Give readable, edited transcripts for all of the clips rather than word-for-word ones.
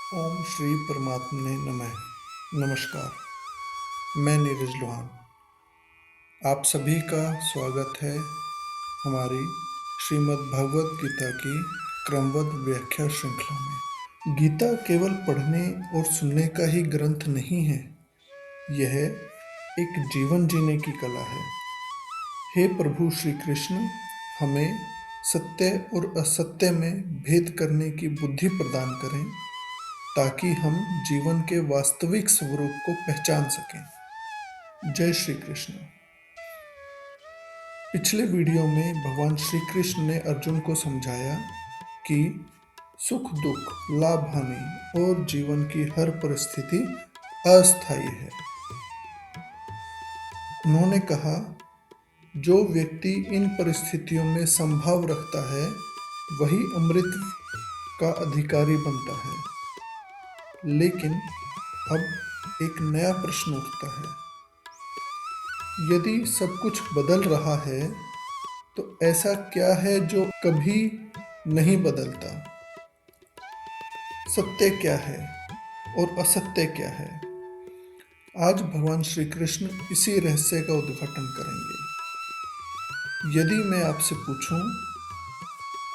ओम श्री परमात्मने नमः। नमस्कार, मैं नीरज लोहान। आप सभी का स्वागत है हमारी श्रीमद् भगवत गीता की क्रमबद्ध व्याख्या श्रृंखला में। गीता केवल पढ़ने और सुनने का ही ग्रंथ नहीं है, यह एक जीवन जीने की कला है। हे प्रभु श्री कृष्ण, हमें सत्य और असत्य में भेद करने की बुद्धि प्रदान करें ताकि हम जीवन के वास्तविक स्वरूप को पहचान सकें। जय श्री कृष्ण। पिछले वीडियो में भगवान श्री कृष्ण ने अर्जुन को समझाया कि सुख दुख, लाभ हानि और जीवन की हर परिस्थिति अस्थायी है। उन्होंने कहा, जो व्यक्ति इन परिस्थितियों में संभाव रखता है वही अमृत का अधिकारी बनता है। लेकिन अब एक नया प्रश्न उठता है, यदि सब कुछ बदल रहा है तो ऐसा क्या है जो कभी नहीं बदलता? सत्य क्या है और असत्य क्या है? आज भगवान श्री कृष्ण इसी रहस्य का उद्घाटन करेंगे। यदि मैं आपसे पूछूं,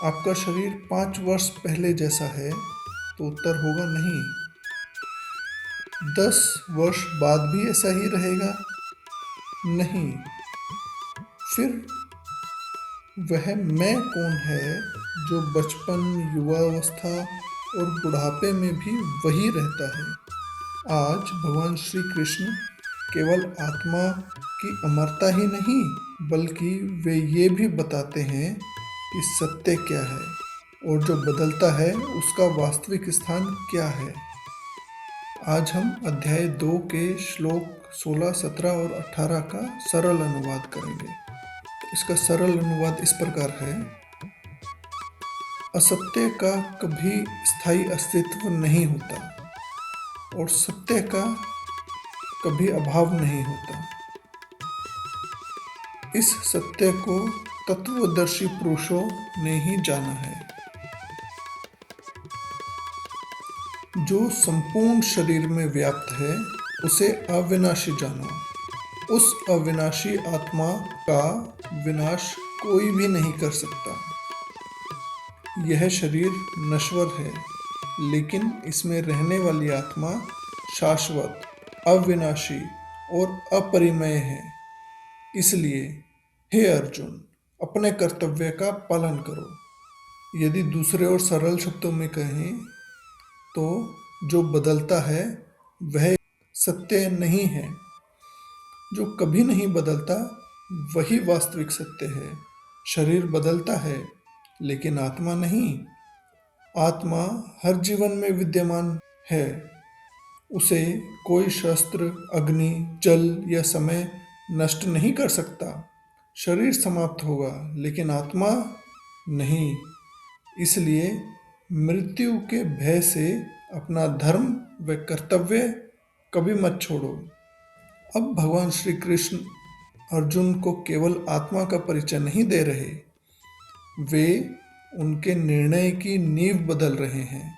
आपका शरीर 5 वर्ष पहले जैसा है, तो उत्तर होगा नहीं। 10 वर्ष बाद भी ऐसा ही रहेगा? नहीं। फिर वह मैं कौन है जो बचपन, युवावस्था और बुढ़ापे में भी वही रहता है? आज भगवान श्री कृष्ण केवल आत्मा की अमरता ही नहीं, बल्कि वे ये भी बताते हैं कि सत्य क्या है और जो बदलता है उसका वास्तविक स्थान क्या है। आज हम अध्याय 2 के श्लोक 16, 17 और 18 का सरल अनुवाद करेंगे। इसका सरल अनुवाद इस प्रकार है, असत्य का कभी स्थायी अस्तित्व नहीं होता और सत्य का कभी अभाव नहीं होता। इस सत्य को तत्वदर्शी पुरुषों ने ही जाना है। जो संपूर्ण शरीर में व्याप्त है उसे अविनाशी जानो। उस अविनाशी आत्मा का विनाश कोई भी नहीं कर सकता। यह शरीर नश्वर है, लेकिन इसमें रहने वाली आत्मा शाश्वत, अविनाशी और अपरिमेय है। इसलिए हे अर्जुन, अपने कर्तव्य का पालन करो। यदि दूसरे और सरल शब्दों में कहें तो जो बदलता है वह सत्य नहीं है। जो कभी नहीं बदलता वही वास्तविक सत्य है। शरीर बदलता है लेकिन आत्मा नहीं। आत्मा हर जीवन में विद्यमान है। उसे कोई शस्त्र, अग्नि, जल या समय नष्ट नहीं कर सकता। शरीर समाप्त होगा लेकिन आत्मा नहीं। इसलिए मृत्यु के भय से अपना धर्म व कर्तव्य कभी मत छोड़ो। अब भगवान श्री कृष्ण अर्जुन को केवल आत्मा का परिचय नहीं दे रहे, वे उनके निर्णय की नींव बदल रहे हैं।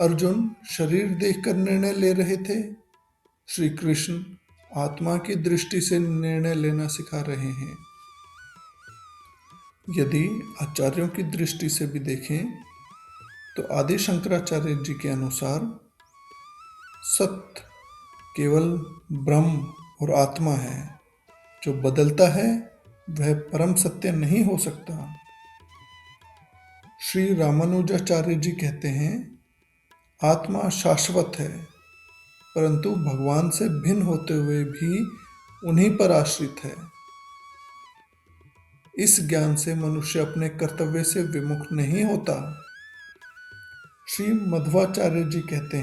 अर्जुन शरीर देखकर निर्णय ले रहे थे, श्री कृष्ण आत्मा की दृष्टि से निर्णय लेना सिखा रहे हैं। यदि आचार्यों की दृष्टि से भी देखें तो आदि शंकराचार्य जी के अनुसार सत्य केवल ब्रह्म और आत्मा है। जो बदलता है वह परम सत्य नहीं हो सकता। श्री रामानुजाचार्य जी कहते हैं, आत्मा शाश्वत है, परंतु भगवान से भिन्न होते हुए भी उन्हीं पर आश्रित है। इस ज्ञान से मनुष्य अपने कर्तव्य से विमुख नहीं होता। श्री मध्वाचार्य जी कहते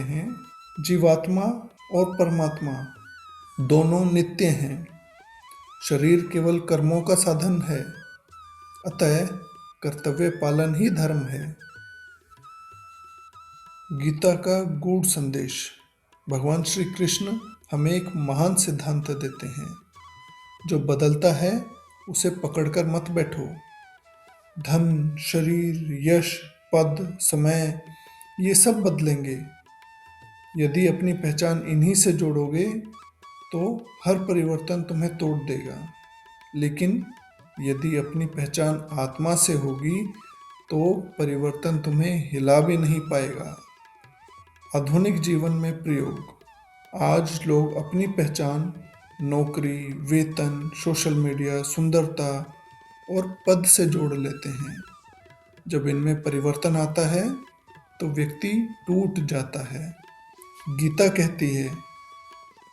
हैं, जीवात्मा और परमात्मा दोनों नित्य हैं। शरीर केवल कर्मों का साधन है, अतः कर्तव्य पालन ही धर्म है। गीता का गूढ़ संदेश। भगवान श्री कृष्ण हमें एक महान सिद्धांत देते हैं, जो बदलता है उसे पकड़कर मत बैठो। धन, शरीर, यश, पद, समय, ये सब बदलेंगे। यदि अपनी पहचान इन्हीं से जोड़ोगे तो हर परिवर्तन तुम्हें तोड़ देगा। लेकिन यदि अपनी पहचान आत्मा से होगी तो परिवर्तन तुम्हें हिला भी नहीं पाएगा। आधुनिक जीवन में प्रयोग। आज लोग अपनी पहचान नौकरी, वेतन, सोशल मीडिया, सुंदरता और पद से जोड़ लेते हैं। जब इनमें परिवर्तन आता है तो व्यक्ति टूट जाता है। गीता कहती है,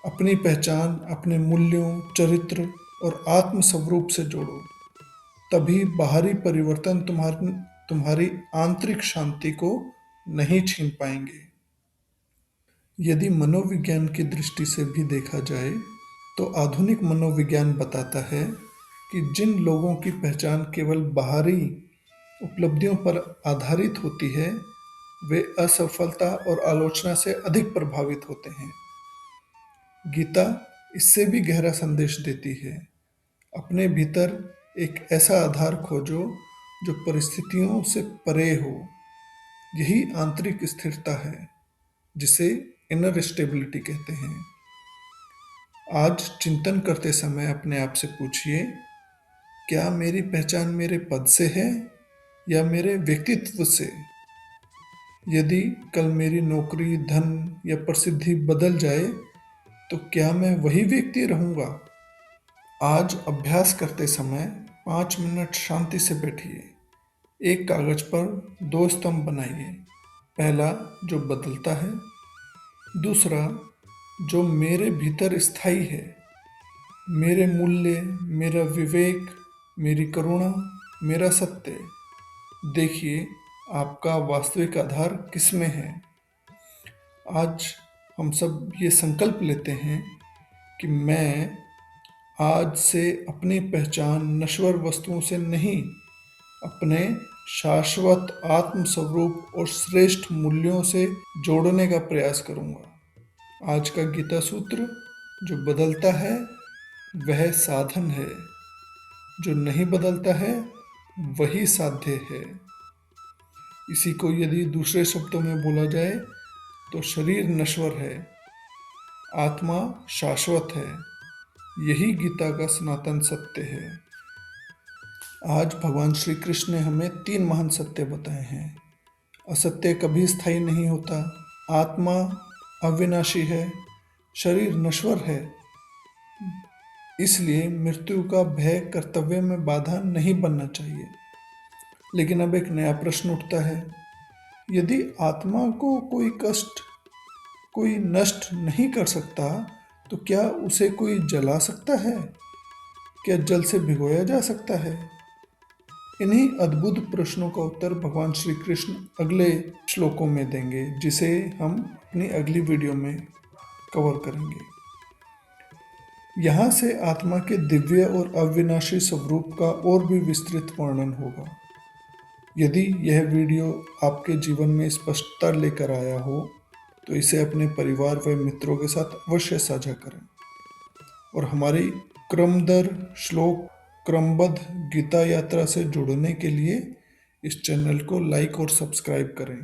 अपनी पहचान अपने मूल्यों, चरित्र और आत्म स्वरूप से जोड़ो, तभी बाहरी परिवर्तन तुम्हारी आंतरिक शांति को नहीं छीन पाएंगे। यदि मनोविज्ञान की दृष्टि से भी देखा जाए तो आधुनिक मनोविज्ञान बताता है कि जिन लोगों की पहचान केवल बाहरी उपलब्धियों पर आधारित होती है वे असफलता और आलोचना से अधिक प्रभावित होते हैं। गीता इससे भी गहरा संदेश देती है, अपने भीतर एक ऐसा आधार खोजो जो परिस्थितियों से परे हो। यही आंतरिक स्थिरता है जिसे इनर स्टेबिलिटी कहते हैं। आज चिंतन करते समय अपने आप से पूछिए, क्या मेरी पहचान मेरे पद से है या मेरे व्यक्तित्व से? यदि कल मेरी नौकरी, धन या प्रसिद्धि बदल जाए तो क्या मैं वही व्यक्ति रहूंगा? आज अभ्यास करते समय 5 मिनट शांति से बैठिए। एक कागज पर 2 स्तंभ बनाइए। पहला, जो बदलता है। दूसरा, जो मेरे भीतर स्थायी है। मेरे मूल्य, मेरा विवेक, मेरी करुणा, मेरा सत्य। देखिए आपका वास्तविक आधार किसमें है। आज हम सब ये संकल्प लेते हैं कि मैं आज से अपनी पहचान नश्वर वस्तुओं से नहीं, अपने शाश्वत आत्म स्वरूप और श्रेष्ठ मूल्यों से जोड़ने का प्रयास करूंगा। आज का गीता सूत्र, जो बदलता है वह साधन है, जो नहीं बदलता है वही साध्य है। इसी को यदि दूसरे शब्दों में बोला जाए तो शरीर नश्वर है, आत्मा शाश्वत है। यही गीता का सनातन सत्य है। आज भगवान श्री कृष्ण ने हमें 3 महान सत्य बताए हैं। असत्य कभी स्थायी नहीं होता, आत्मा अविनाशी है, शरीर नश्वर है। इसलिए मृत्यु का भय कर्तव्य में बाधा नहीं बनना चाहिए। लेकिन अब एक नया प्रश्न उठता है, यदि आत्मा को कोई नष्ट नहीं कर सकता तो क्या उसे कोई जला सकता है? क्या जल से भिगोया जा सकता है? इन्हीं अद्भुत प्रश्नों का उत्तर भगवान श्री कृष्ण अगले श्लोकों में देंगे, जिसे हम अपनी अगली वीडियो में कवर करेंगे। यहाँ से आत्मा के दिव्य और अविनाशी स्वरूप का और भी विस्तृत वर्णन होगा। यदि यह वीडियो आपके जीवन में स्पष्टता लेकर आया हो तो इसे अपने परिवार व मित्रों के साथ अवश्य साझा करें और हमारी क्रमदर श्लोक क्रमबद्ध गीता यात्रा से जुड़ने के लिए इस चैनल को लाइक और सब्सक्राइब करें।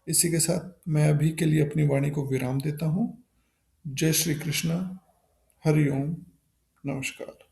इसी के साथ मैं अभी के लिए अपनी वाणी को विराम देता हूँ। जय श्री कृष्ण। हरि ओम। नमस्कार।